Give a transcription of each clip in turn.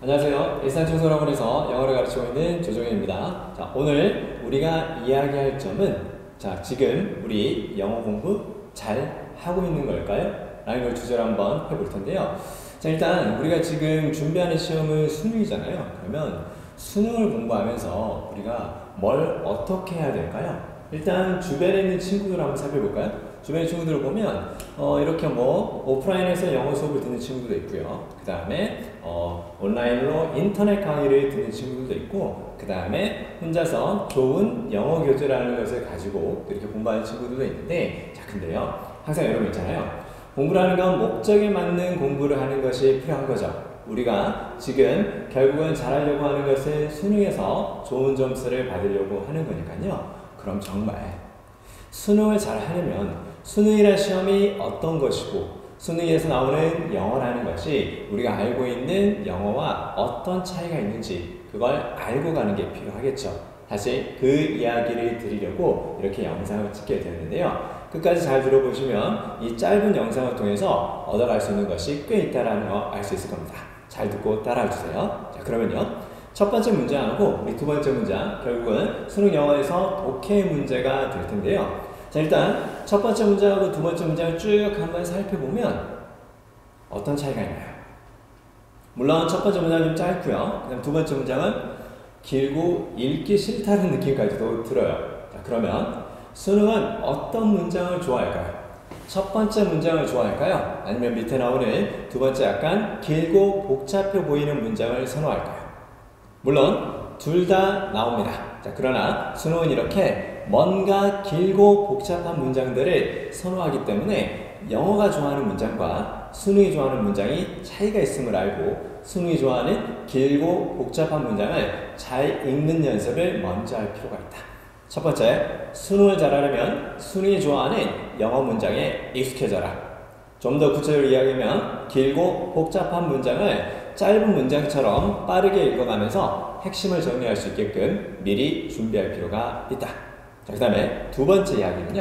안녕하세요. 일산청소학원에서 영어를 가르치고 있는 조정현입니다. 자, 오늘 우리가 이야기할 점은 지금 우리 영어 공부 잘 하고 있는 걸까요? 라는 걸 주제로 한번 해볼 텐데요. 자, 일단 우리가 지금 준비하는 시험은 수능이잖아요. 그러면 수능을 공부하면서 우리가 뭘 어떻게 해야 될까요? 일단 주변에 있는 친구들 한번 살펴볼까요? 주변의 친구들을 보면 이렇게 오프라인에서 영어 수업을 듣는 친구들도 있고요. 그 다음에 온라인으로 인터넷 강의를 듣는 친구들도 있고, 그 다음에 혼자서 좋은 영어 교재라는 것을 가지고 이렇게 공부하는 친구들도 있는데, 자, 근데요, 항상 여러분 있잖아요. 공부를 하는 건 목적에 맞는 공부를 하는 것이 필요한 거죠. 우리가 지금 결국은 잘하려고 하는 것은 수능에서 좋은 점수를 받으려고 하는 거니까요. 그럼 정말 수능을 잘 하려면 수능이라는 시험이 어떤 것이고, 수능에서 나오는 영어라는 것이 우리가 알고 있는 영어와 어떤 차이가 있는지 그걸 알고 가는 게 필요하겠죠. 사실 그 이야기를 드리려고 이렇게 영상을 찍게 되는데요. 끝까지 잘 들어보시면 이 짧은 영상을 통해서 얻어갈 수 있는 것이 꽤 있다는 거 알 수 있을 겁니다. 잘 듣고 따라와 주세요. 자, 그러면요. 첫 번째 문장하고 우리 두 번째 문장, 결국은 수능 영어에서 독해 문제가 될 텐데요. 자, 일단 첫 번째 문장하고 두 번째 문장을 쭉 한번 살펴보면 어떤 차이가 있나요? 물론 첫 번째 문장은 좀 짧고요. 그 다음 두 번째 문장은 길고 읽기 싫다는 느낌까지도 들어요. 자, 그러면 수능은 어떤 문장을 좋아할까요? 첫 번째 문장을 좋아할까요? 아니면 밑에 나오는 두 번째 약간 길고 복잡해 보이는 문장을 선호할까요? 물론 둘 다 나옵니다. 자, 그러나 수능은 이렇게 뭔가 길고 복잡한 문장들을 선호하기 때문에 영어가 좋아하는 문장과 수능이 좋아하는 문장이 차이가 있음을 알고, 수능이 좋아하는 길고 복잡한 문장을 잘 읽는 연습을 먼저 할 필요가 있다. 첫 번째, 수능을 잘하려면 수능이 좋아하는 영어 문장에 익숙해져라. 좀 더 구체적으로 이야기하면 길고 복잡한 문장을 짧은 문장처럼 빠르게 읽어가면서 핵심을 정리할 수 있게끔 미리 준비할 필요가 있다. 자, 그 다음에 두 번째 이야기는요.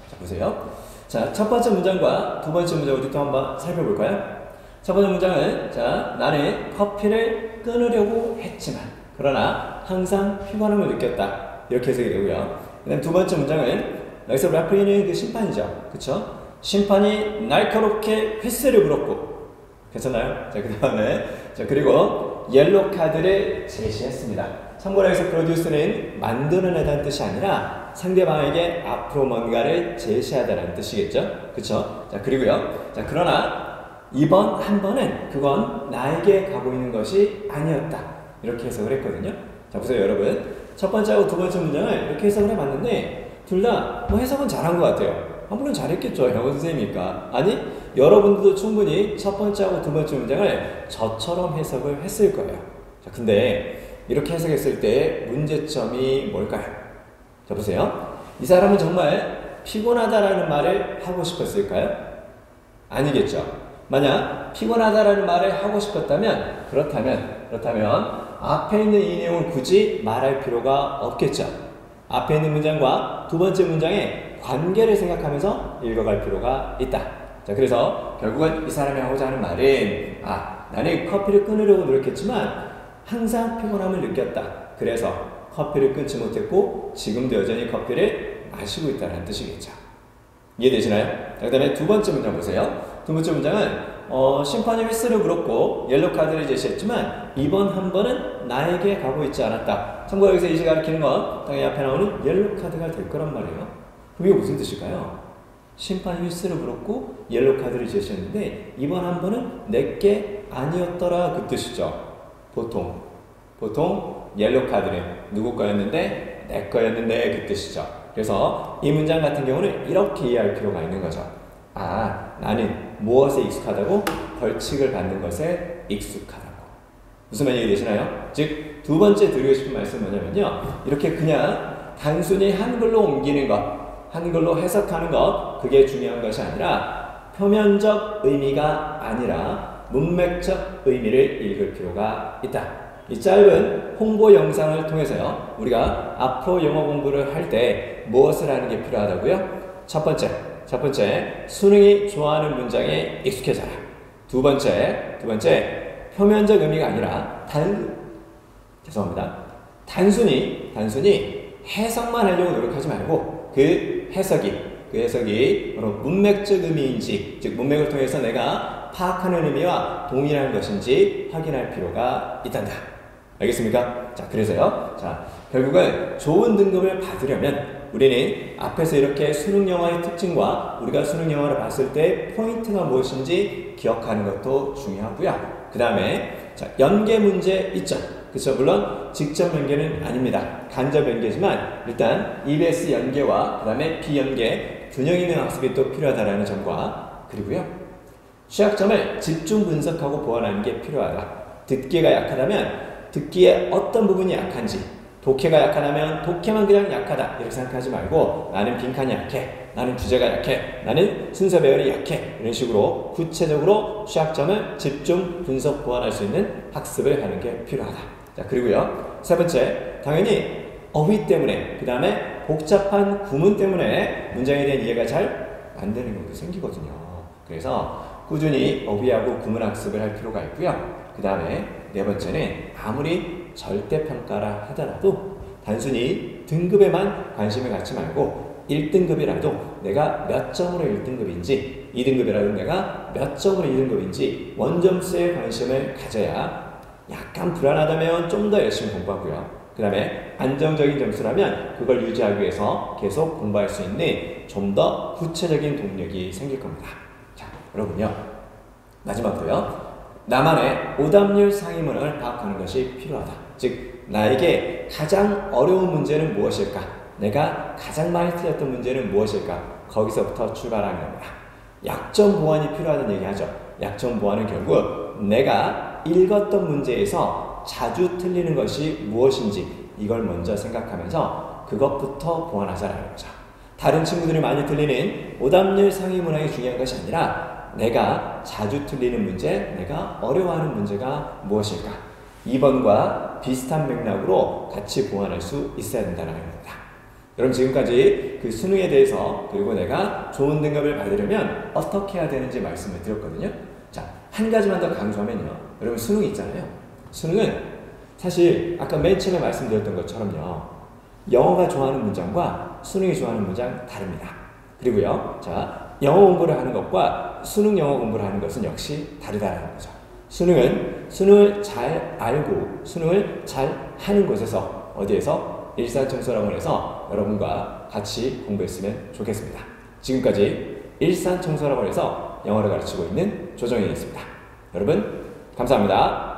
자, 보세요. 자, 첫 번째 문장과 두 번째 문장 우리 또 한번 살펴볼까요? 첫 번째 문장은, 자, 나는 커피를 끊으려고 했지만 그러나 항상 피곤함을 느꼈다. 이렇게 해석이 되고요. 그 다음 두 번째 문장은, 여기서 레프리는 그 심판이죠. 그쵸? 심판이 날카롭게 휘슬을 불었고, 괜찮나요? 자, 그 다음에, 자, 그리고 옐로 카드를 제시했습니다. 참고로 여기서 프로듀스는 만들어내다는 뜻이 아니라 상대방에게 앞으로 뭔가를 제시하다는 뜻이겠죠? 그쵸? 자, 그리고요. 자, 그러나 이번 한 번은 그건 나에게 가고 있는 것이 아니었다. 이렇게 해석을 했거든요. 자, 보세요, 여러분. 첫 번째하고 두 번째 문장을 이렇게 해석을 해봤는데, 둘 다 해석은 잘한 것 같아요. 물론 잘했겠죠. 영어 선생님이니까. 아니, 여러분들도 충분히 첫 번째하고 두 번째 문장을 저처럼 해석을 했을 거예요. 자, 근데 이렇게 해석했을 때 문제점이 뭘까요? 자, 보세요. 이 사람은 정말 피곤하다라는 말을 하고 싶었을까요? 아니겠죠. 만약 피곤하다라는 말을 하고 싶었다면, 그렇다면 앞에 있는 이 내용을 굳이 말할 필요가 없겠죠. 앞에 있는 문장과 두 번째 문장의 관계를 생각하면서 읽어갈 필요가 있다. 자, 그래서 결국은 이 사람이 하고자 하는 말은, 나는 커피를 끊으려고 노력했지만 항상 피곤함을 느꼈다. 그래서 커피를 끊지 못했고 지금도 여전히 커피를 마시고 있다는 뜻이겠죠. 이해되시나요? 자, 그 다음에 두 번째 문장 보세요. 두 번째 문장은 심판이 휘슬을 불었고 옐로 카드를 제시했지만 이번 한 번은 나에게 가고 있지 않았다. 참고로 여기서 이제 가리키는 건 당연히 앞에 나오는 옐로 카드가 될 거란 말이에요. 그럼 이게 무슨 뜻일까요? 심판이 휘슬을 불었고 옐로 카드를 제시했는데 이번 한 번은 내게 아니었더라, 그 뜻이죠. 보통 옐로 카드는 누구 거였는데 내 거였는데 그 뜻이죠. 그래서 이 문장 같은 경우는 이렇게 이해할 필요가 있는 거죠. 나는 무엇에 익숙하다고? 벌칙을 받는 것에 익숙하다고. 무슨 말인지 이해되시나요? 즉, 두 번째 드리고 싶은 말씀은 뭐냐면요, 이렇게 그냥 단순히 한글로 옮기는 것, 한글로 해석하는 것, 그게 중요한 것이 아니라 표면적 의미가 아니라 문맥적 의미를 읽을 필요가 있다. 이 짧은 홍보 영상을 통해서요, 우리가 앞으로 영어 공부를 할 때 무엇을 하는 게 필요하다고요? 첫 번째, 수능이 좋아하는 문장에 익숙해져라. 두 번째, 표면적 의미가 아니라 죄송합니다. 단순히 해석만 하려고 노력하지 말고 그 해석이 바로 문맥적 의미인지, 즉 문맥을 통해서 내가 파악하는 의미와 동일한 것인지 확인할 필요가 있단다. 알겠습니까? 자, 그래서요. 자, 결국은 좋은 등급을 받으려면 우리는 앞에서 이렇게 수능 영어의 특징과 우리가 수능 영어를 봤을 때 포인트가 무엇인지 기억하는 것도 중요하고요. 그 다음에 자, 연계 문제 있죠. 그렇죠. 물론 직접 연계는 아닙니다. 간접 연계지만 일단 EBS 연계와 그 다음에 비연계 균형 있는 학습이 또 필요하다는 점과 그리고요. 취약점을 집중 분석하고 보완하는 게 필요하다. 듣기가 약하다면 듣기에 어떤 부분이 약한지, 독해가 약하다면 독해만 그냥 약하다 이렇게 생각하지 말고 나는 빈칸이 약해, 나는 주제가 약해, 나는 순서 배열이 약해 이런 식으로 구체적으로 취약점을 집중 분석 보완할 수 있는 학습을 하는 게 필요하다. 자, 그리고요. 세 번째, 당연히 어휘 때문에 그 다음에 복잡한 구문 때문에 문장에 대한 이해가 잘 안 되는 경우도 생기거든요. 그래서 꾸준히 어휘하고 구문 학습을 할 필요가 있고요. 그 다음에 네 번째는 아무리 절대평가라 하더라도 단순히 등급에만 관심을 갖지 말고 1등급이라도 내가 몇 점으로 1등급인지 2등급이라도 내가 몇 점으로 2등급인지 원점수에 관심을 가져야 약간 불안하다면 좀 더 열심히 공부하고요. 그 다음에 안정적인 점수라면 그걸 유지하기 위해서 계속 공부할 수 있는 좀 더 구체적인 동력이 생길 겁니다. 자, 여러분요. 마지막으로요. 나만의 오답률 상위문항을 파악하는 것이 필요하다. 즉 나에게 가장 어려운 문제는 무엇일까? 내가 가장 많이 틀렸던 문제는 무엇일까? 거기서부터 출발하는 겁니다. 약점 보완이 필요하다는 얘기하죠. 약점 보완은 결국 내가 읽었던 문제에서 자주 틀리는 것이 무엇인지 이걸 먼저 생각하면서 그것부터 보완하자라는 거죠. 다른 친구들이 많이 틀리는 오답률 상위 문항이 중요한 것이 아니라 내가 자주 틀리는 문제, 내가 어려워하는 문제가 무엇일까? 2번과 비슷한 맥락으로 같이 보완할 수 있어야 된다는 겁니다. 여러분 지금까지 그 수능에 대해서 그리고 내가 좋은 등급을 받으려면 어떻게 해야 되는지 말씀을 드렸거든요. 자, 한 가지만 더 강조하면요. 여러분 수능이 있잖아요. 수능은 사실 아까 맨 처음에 말씀드렸던 것처럼요. 영어가 좋아하는 문장과 수능이 좋아하는 문장 다릅니다. 그리고요. 자, 영어 공부를 하는 것과 수능 영어 공부를 하는 것은 역시 다르다는 거죠. 수능은 수능을 잘 알고 수능을 잘 하는 곳에서 어디에서? 일산청소학원에서 여러분과 같이 공부했으면 좋겠습니다. 지금까지 일산청소학원에서 영어를 가르치고 있는 조정현이었습니다. 여러분 감사합니다.